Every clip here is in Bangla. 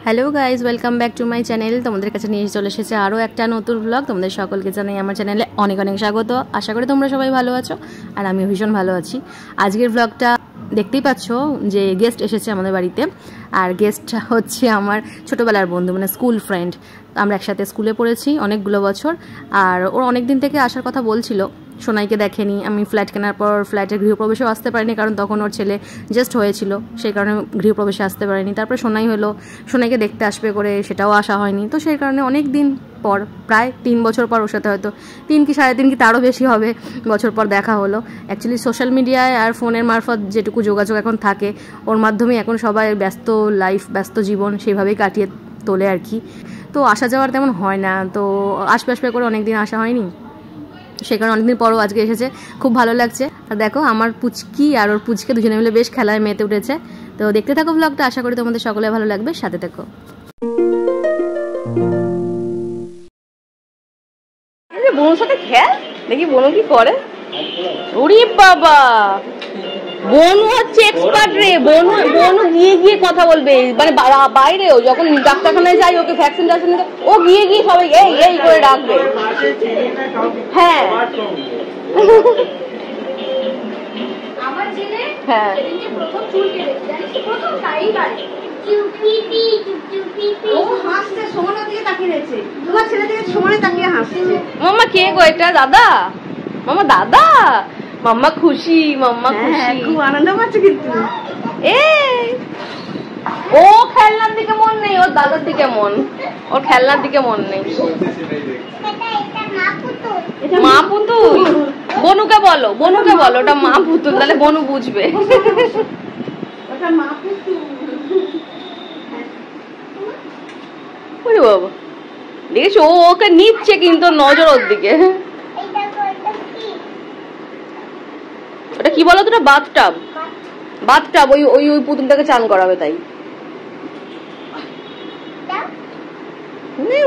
Hello guys, welcome back to my channel. তোমাদের কাছে নিয়ে চলে এসেছে আরও একটা নতুন ব্লগ। তোমাদের সকলকে জানাই আমার চ্যানেলে অনেক অনেক স্বাগত। আশা করি তোমরা সবাই ভালো আছো, আর আমিও ভীষণ ভালো আছি। আজকের ব্লগটা দেখতেই পাচ্ছ যে গেস্ট এসেছে আমাদের বাড়িতে, আর গেস্ট হচ্ছে আমার ছোটোবেলার বন্ধু, মানে স্কুল ফ্রেন্ড। আমরা একসাথে স্কুলে পড়েছি অনেকগুলো বছর, আর ওর অনেক দিন থেকে আসার কথা বলছিল। সোনাইকে দেখেনি, আমি ফ্ল্যাট কেনার পর ফ্ল্যাটের গৃহপ্রবেশেও আসতে পারিনি, কারণ তখন ওর ছেলে জাস্ট হয়েছিল, সেই কারণে গৃহপ্রবেশে আসতে পারিনি। তারপরে সোনাই হলো, সোনাইকে দেখতে আসবে করে, সেটাও আসা হয়নি। তো সেই কারণে অনেক দিন পর, প্রায় 3 বছর পর ওর সাথে, হয়তো 3 কি 3.5 কি তারও বেশি হবে বছর পর দেখা হলো। অ্যাকচুয়ালি সোশ্যাল মিডিয়ায় আর ফোনের মারফত যেটুকু যোগাযোগ এখন থাকে, ওর মাধ্যমেই এখন সবাই ব্যস্ত লাইফ, ব্যস্ত জীবন সেইভাবেই কাটিয়ে তোলে আর কি। তো আসা যাওয়ার তেমন হয় না, তো আসবে করে অনেক দিন আসা হয়নি, সেই কারণে অনেকদিন পরও আজকে এসেছে, খুব ভালো লাগছে। আর দেখো আমার পুচকি আর ওর পুচকে দুজনে মিলে বেশ খেলায় মেতে উঠেছে। তো দেখতে থাকো ব্লগটা, আশা করি তোমাদের সকলে ভালো লাগবে, সাথে থাকো। বোনের সাথে খেল, দেখি বোন কি করে। ওরে বাবা, বনু হচ্ছে এক্সপার্ট রে। বনু গিয়ে কথা বলবে, মানে বাইরেও যখন ডাক্তারখানায় যাই, ওকে ভ্যাকসিন নিতে, ও গিয়ে সবাই এই করে ডাকবে। হ্যাঁ হ্যাঁ, মাম্মা কে গো এটা? দাদা, মামা দাদা, মাম্মা খুশি, মাম্মা খুশি, খুব আনন্দ পাচ্ছে। কিন্তু ও খেলনার দিকে মন নেই, ওর দাদার দিকে মন, ওর খেলনার দিকে মন নেই। মা পুতুল, বনুকে বলো, বনুকে বলো ওটা মা পুতুল, তাহলে বনু বুঝবে। ওরে বাবা, দেখেছো ও ওকে নিচ্ছে, কিন্তু নজর ওর দিকে। ওটা কি বলো তোটা? Bathtub, bathtub. ওই ওই ওই পুতুলটাকে চান করাবে, তাই।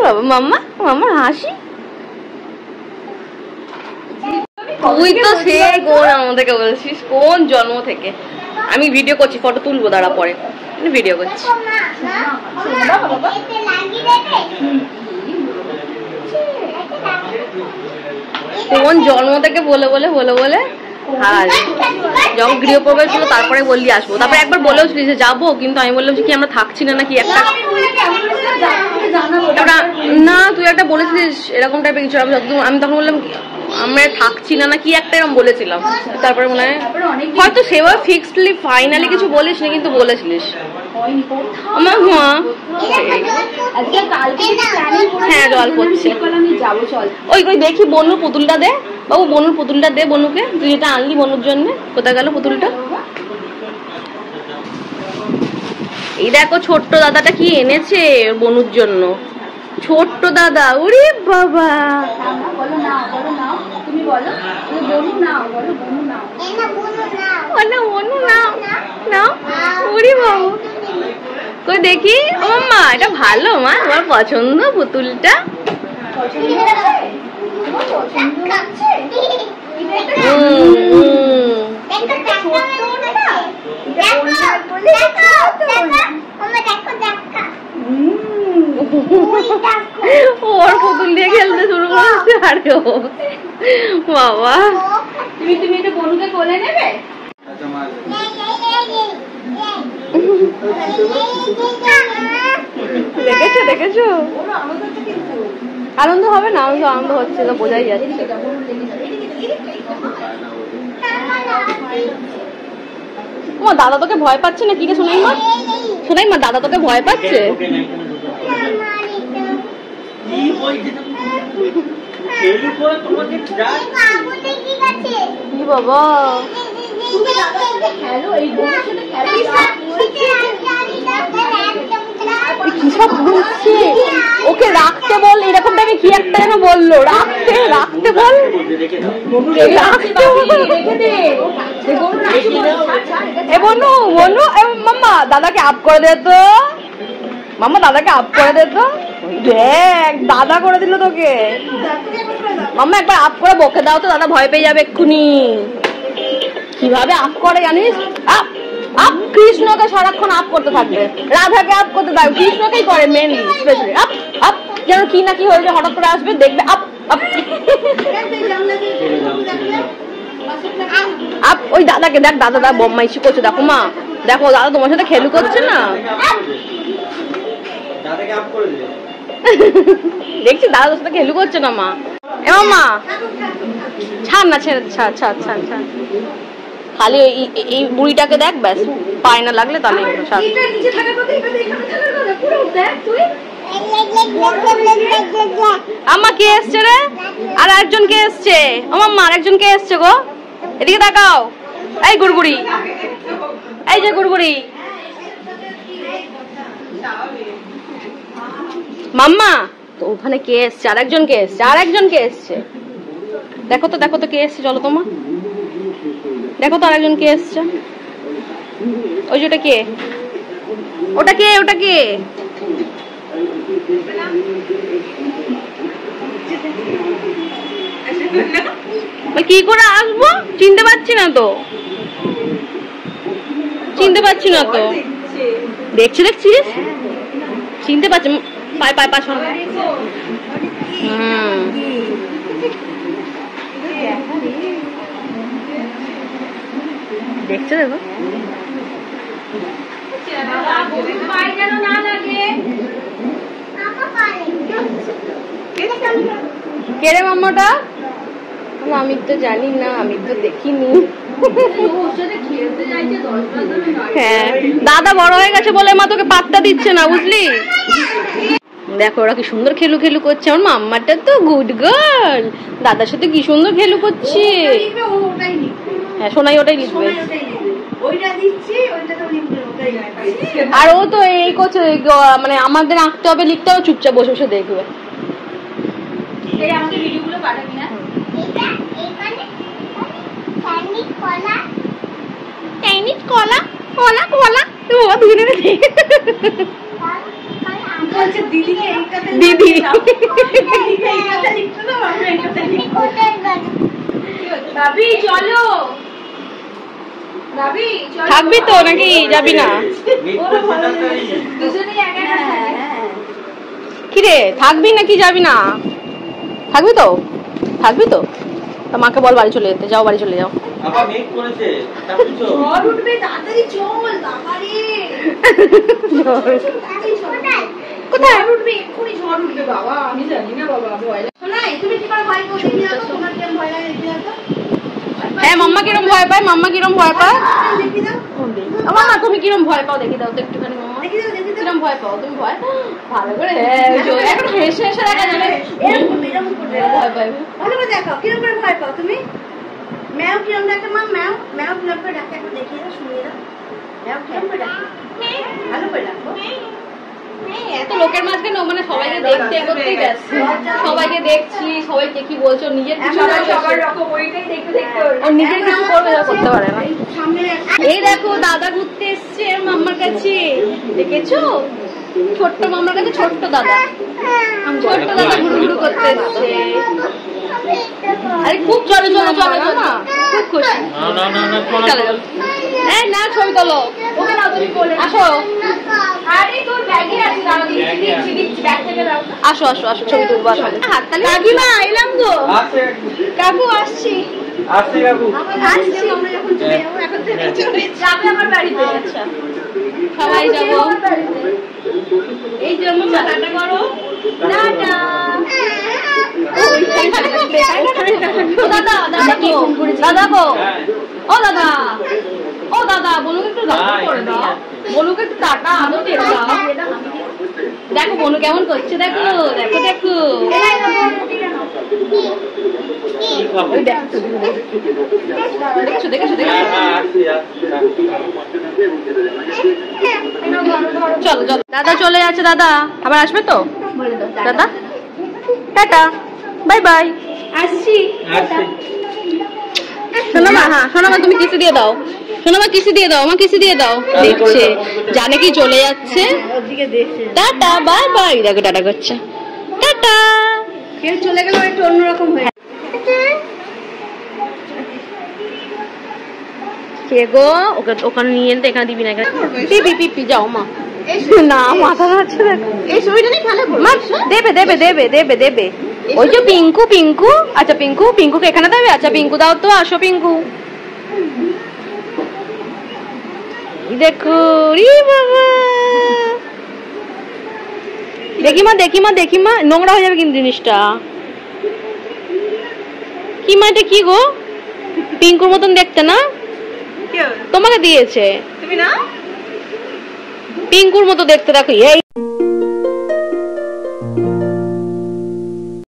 বাবা, মাম্মা, মাম্মার হাসি। তুই তো সে কোন আমাদেরকে বলছিস, কোন জন্ম থেকে। আমি ভিডিও করছি, ফটো তুলবো, দাঁড়া পরে ভিডিও করছি। কোন জন্ম থেকে বলে বলে বলে বলে, আর যখন গৃহপ্রবেশ হলো তারপরে বললি আসবো, তারপরে একবার বলেও ছিল যে যাবো, কিন্তু আমি বললাম যে কি আমরা থাকছি না নাকি একটা, না তুই একটা বলেছিলিস এরকম টাইপের কিছু। আমি তখন বললাম আমরা থাকছি না নাকি একটা এরকম বলেছিলাম। তারপরে মনে হয় হয়তো সেভাবে ফিক্সডলি ফাইনালি কিছু বলিস না, কিন্তু বলেছিলিস। হ্যাঁ জল পড়ছে। ওই ওই দেখি বনুর পুতুলটা দে বাবু, বনুর পুতুলটা দে বনুকে, তুই যেটা আনলি বনুর জন্য। কোথায় গেল পুতুলটা? এই দেখো ছোট্ট দাদাটা কি এনেছে বনুর জন্য, ছোট্ট দাদা। ওরে বাবা, কই দেখি। ও মা, এটা ভালো মা, আমার পছন্দ পুতুলটা। ওর পুতুল দিয়ে খেলতে শুরু করছে। আরে ও বাবা, তুমি এটা বনুকে কোলে নেবে? দেখেছো দেখেছো, আনন্দ হবে না? আনন্দ হচ্ছে তো, বোঝাই যাচ্ছে। ও দাদা তোকে ভয় পাচ্ছে না কি রে? শোনাই মা, শোনাই মা, দাদা তোকে ভয় পাচ্ছে। কি বাবা, ওকে রাখতে বল, এরকম টাইপে কি একটা যেন বললো, রাখতে রাখতে বল, বনু বনু। মাম্মা দাদাকে আপ করে দে তো, মাম্মা দাদাকে আপ করে দে তো। দেখ দাদা করে দিল তোকে। মাম্মা একবার আপ করে বকে দাও তো, দাদা ভয় পেয়ে যাবে এক্ষুনি। কিভাবে আপ করে জানিস? আপ আপ কৃষ্ণকে সারাক্ষণ আপ করতে থাকবে, রাধাকে আপ করতে থাকবে, কৃষ্ণকেই করে মেনলি স্পেশালি আপ আপ, যেন কি না কি হয়েছে হঠাৎ করে আসবে দেখবে আপ আপ আপ। ওই দাদাকে দেখ, দাদা বদমাইশি করছে, দেখো মা দেখো দাদা তোমার সাথে খেলু করছে না, দেখছি দাদা তোর সাথে খেলু করছে না মা। এমন মা ছাড় না, ছেড়ে ছাড় ছাড় ছাড় ছাড়, খালি এই বুড়িটাকে দেখ ব্যাস, পায় না লাগলে তাহলে আম্মা কে এসছে রে, আর একজন কে এসছে, আমার মা একজন কে এসছে গো, এদিকে তাকাও, এই গুড়গুড়ি, এই যে গুড়গুড়ি মাম্মা, তো ওখানে কে এসছে, আর একজন কে এসছে, আর একজন কে এসছে, দেখো তো দেখো তো কে এসছে, চলো তোমা দেখো তো আরেকজন কে এসছে, ওই যে ওটা কে, ওটা কে, ওটা কে, কি করে আসবো চিনতে পারছি না তো, চিনতে পারছি না তো, দেখছি দেখছিস চিনতে পারছি, পায় পায় পাশ দেখছো দেখো, কে রে মাম্মাটা, আমি তো জানি না, আমি তো দেখিনি। হ্যাঁ দাদা বড় হয়ে গেছে বলে মা তোকে পাত্তা দিচ্ছে না, বুঝলি। দেখো ওরা কি সুন্দর খেলু খেলু করছে, আমার মাম্মাটা তো গুড গার্ল, দাদার সাথে কি সুন্দর খেলু করছে। হ্যাঁ সোনাই ওটাই লিখবে, আর ও তো এই করছে, মানে আমাদের আঁকতে হবে লিখতে হবে, চুপচাপ বসে বসে দেখবে। দিদি চলো, থাকবি তো নাকি যাবি না, কিরে থাকবি নাকি যাবি না, থাকবি তো, থাকবি তো, মাকে বল বাড়ি চলে যেতে, যাও বাড়ি চলে যাও। কোথায় উঠবে, এক্ষুনি ঝড় উঠবে বাবা, আমি জানি না বাবা, তুমি কি করে ভয় করো, তোমার কেমন ভয় লাগে দেখি দাও তো। হ্যাঁ মাম্মা কিরম ভয় পায়, মাম্মা কিরম ভয় পায়, মাম্মা তুমি কিরম ভয় পাও দেখি দাও তো একটুখানি, মাম্মা কিরম ভয় পাও তুমি, ভয় ভালো করে এখন হেসে হেসে দেখা যাবে ভয় পাই, ভালো করে দেখাও কিরম করে ভয় পাও তুমি, ম্যাও কিরম ডাকে মা, ম্যাও ম্যাও কিরম করে ডাকে একটু দেখিয়ে দাও, শুনিয়ে দাও, ম্যাও কিরম করে ডাকে, ভালো করে ডাকো। এত লোকের মাঝখানে মানে সবাইকে দেখতে করতেই ব্যস্ত, সবাইকে দেখছি, সবাইকে কি বলছো, নিজের কিছু নিজের কিছু করবে করতে পারে না। এই দেখো দাদা ঘুরতে এসছে মাম্মার কাছে, দেখেছো ছোট্ট মাম্মার কাছে, ছোট্ট দাদা, ছোট্ট দাদা ঘুরু ঘুরু করতে এসছে, আরে খুব চলে চলে চলে না, খুব খুশি, চলে চলো, এই না ছবি তোলো, আসো, আসো আসো আসো ছবি তুলবো, কাকিমা এলাম গো, কাকু আসছি, আমার বাড়িতে, আচ্ছা সবাই যাবো, এই জন্য টাটা করো, টাটা। দাদা দাদা কি দাদা গো, ও দাদা, ও দাদা বলুক একটু দাদা করে দাও, বলুক একটু টাটা আদর দিয়ে দাও, দেখো বনু কেমন করছে, দেখো দেখো দেখো, দেখছো দেখেছো দেখেছো, চলো চলো, দাদা চলে যাচ্ছে, দাদা আবার আসবে তো, দাদা টাটা বাই বাই, আসছি। সোনামা, হ্যাঁ সোনামা তুমি কিসে দিয়ে দাও, সোনামা কিসে দিয়ে দাও, আমার কিসে দিয়ে দাও, দেখছে জানে কি চলে যাচ্ছে, টাটা বাই বাই, দেখো টাটা করছে, টাটা, কেউ চলে গেল একটু অন্যরকম হয়ে, কে গো ওকে ওখানে নিয়ে এনে এখানে দিবি না, এখানে পিপি পিপি যাও মা। না মাথা নাড়ছে দেখো। মা দেবে দেবে দেবে দেবে দেবে। ওই যে পিঙ্কু পিঙ্কু, আচ্ছা পিঙ্কু পিঙ্কুকে এখানে দেবে, আচ্ছা পিঙ্কু দাও তো, আসো পিঙ্কু। দেখো রে বাবা, দেখি মা দেখি মা দেখি মা, নোংরা হয়ে যাবে কিন্তু জিনিসটা। কি মা এটা কি গো? পিঙ্কুর মতন দেখতে না? তোমাকে দিয়েছে, তুমি না পিঙ্কুর মতো দেখতে, দেখো এই